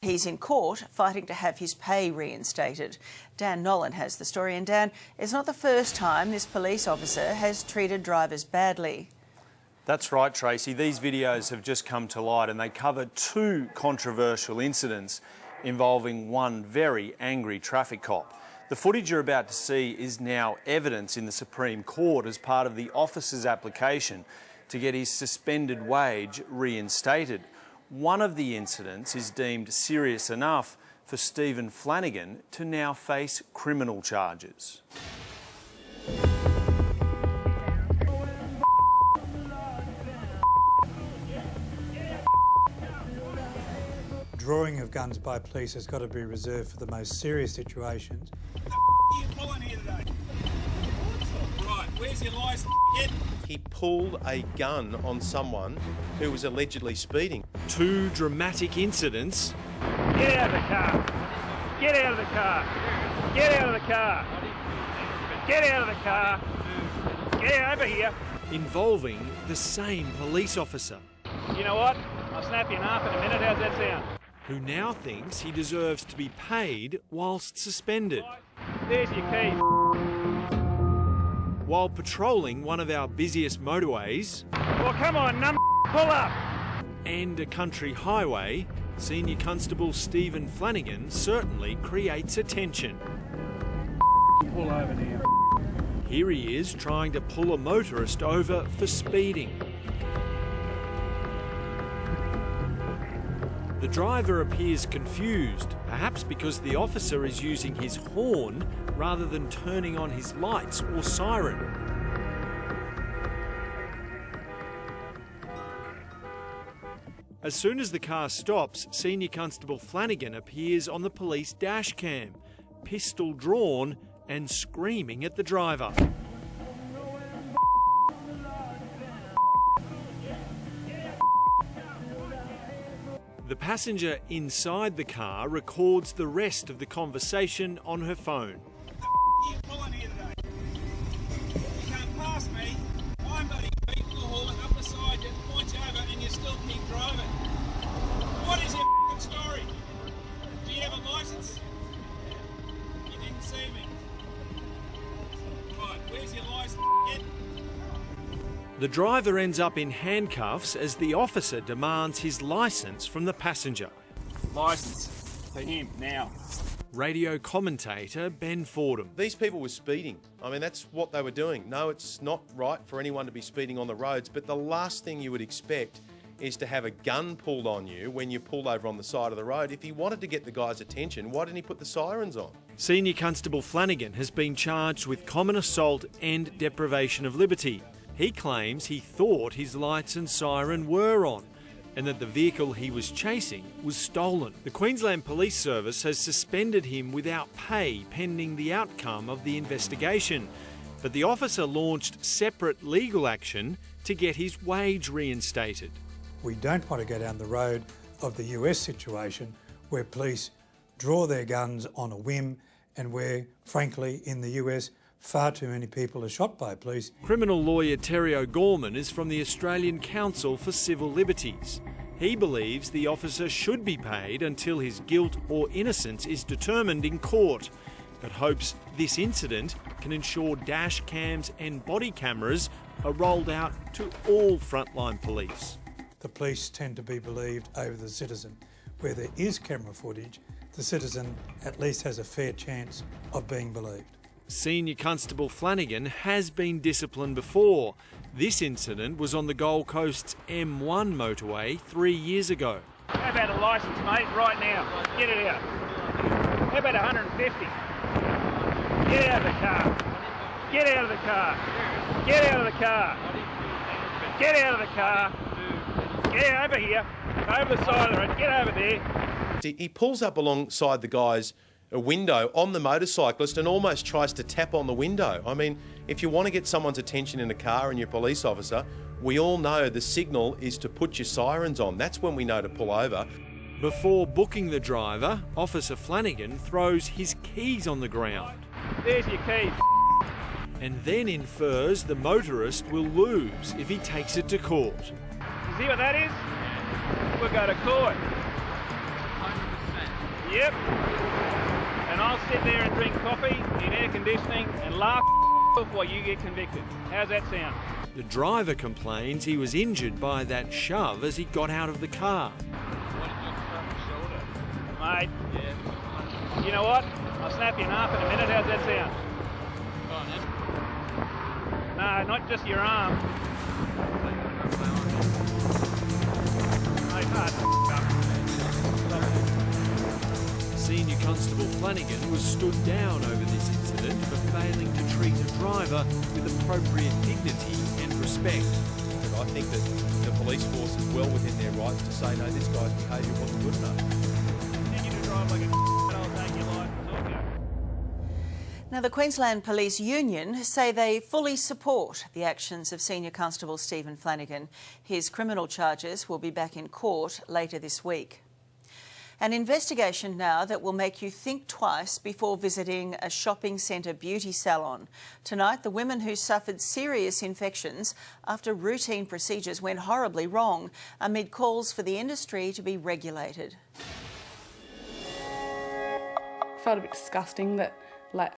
He's in court fighting to have his pay reinstated. Dan Nolan has the story. And Dan, it's not the first time this police officer has treated drivers badly. That's right, Tracy. These videos have just come to light and they cover two controversial incidents involving one very angry traffic cop. The footage you're about to see is now evidence in the Supreme Court as part of the officer's application to get his suspended wage reinstated. One of the incidents is deemed serious enough for Stephen Flanagan to now face criminal charges. Drawing of guns by police has got to be reserved for the most serious situations. What the are you pulling here today? Right, where's your licence, kid? He pulled a gun on someone who was allegedly speeding. Two dramatic incidents. Get out of the car! Get out of the car! Get out of the car! Get out of the car! Get over here! Involving the same police officer. You know what? I'll snap you in half in a minute. How's that sound? Who now thinks he deserves to be paid whilst suspended. There's your keys. While patrolling one of our busiest motorways Well, come on, pull up! and a country highway, Senior Constable Stephen Flanagan certainly creates attention. Pull over now. Here he is trying to pull a motorist over for speeding. The driver appears confused, perhaps because the officer is using his horn rather than turning on his lights or siren. As soon as the car stops, Senior Constable Flanagan appears on the police dash cam, pistol drawn and screaming at the driver. The passenger inside the car records the rest of the conversation on her phone. What the are you pulling here today? You can't pass me. I'm bloody people hauling up beside you, point you over, and you still keep driving. What is your story? Do you have a licence? You didn't see me. Right, where's your licence, kid? The driver ends up in handcuffs as the officer demands his licence from the passenger. Licence for him now. Radio commentator Ben Fordham. These people were speeding. I mean, that's what they were doing. No, it's not right for anyone to be speeding on the roads, but the last thing you would expect is to have a gun pulled on you when you pull over on the side of the road. If he wanted to get the guy's attention, why didn't he put the sirens on? Senior Constable Flanagan has been charged with common assault and deprivation of liberty. He claims he thought his lights and siren were on and that the vehicle he was chasing was stolen. The Queensland Police Service has suspended him without pay pending the outcome of the investigation, but the officer launched separate legal action to get his wage reinstated. We don't want to go down the road of the US situation where police draw their guns on a whim and where, frankly, in the US, far too many people are shot by police. Criminal lawyer Terry O'Gorman is from the Australian Council for Civil Liberties. He believes the officer should be paid until his guilt or innocence is determined in court, but hopes this incident can ensure dash cams and body cameras are rolled out to all frontline police. The police tend to be believed over the citizen. Where there is camera footage, the citizen at least has a fair chance of being believed. Senior Constable Flanagan has been disciplined before. This incident was on the Gold Coast's M1 motorway 3 years ago. How about a licence, mate, right now? Get it out. How about 150? Get out of the car. Get out of the car. Get out of the car. Get out of the car. Get over here. Over the side of the road. Get over there. He pulls up alongside the guy's window on the motorcyclist and almost tries to tap on the window. I mean, if you want to get someone's attention in a car and you're a police officer, we all know the signal is to put your sirens on. That's when we know to pull over. Before booking the driver, Officer Flanagan throws his keys on the ground. There's your keys. And then infers the motorist will lose if he takes it to court. You see what that is? We'll go to court. Yep. And I'll sit there and drink coffee in air conditioning and laugh while you get convicted. How's that sound? The driver complains he was injured by that shove as he got out of the car. Mate, you know what? I'll snap you in half in a minute. How's that sound? No, not just your arm. Mate, hard Senior Constable Flanagan was stood down over this incident for failing to treat a driver with appropriate dignity and respect. But I think that the police force is well within their rights to say, no, this guy's behaviour wasn't good enough. Continue to drive like a and I'll take your license off you. Now, the Queensland Police Union say they fully support the actions of Senior Constable Stephen Flanagan. His criminal charges will be back in court later this week. An investigation now that will make you think twice before visiting a shopping centre beauty salon. Tonight, the women who suffered serious infections after routine procedures went horribly wrong amid calls for the industry to be regulated. I felt a bit disgusting that, like,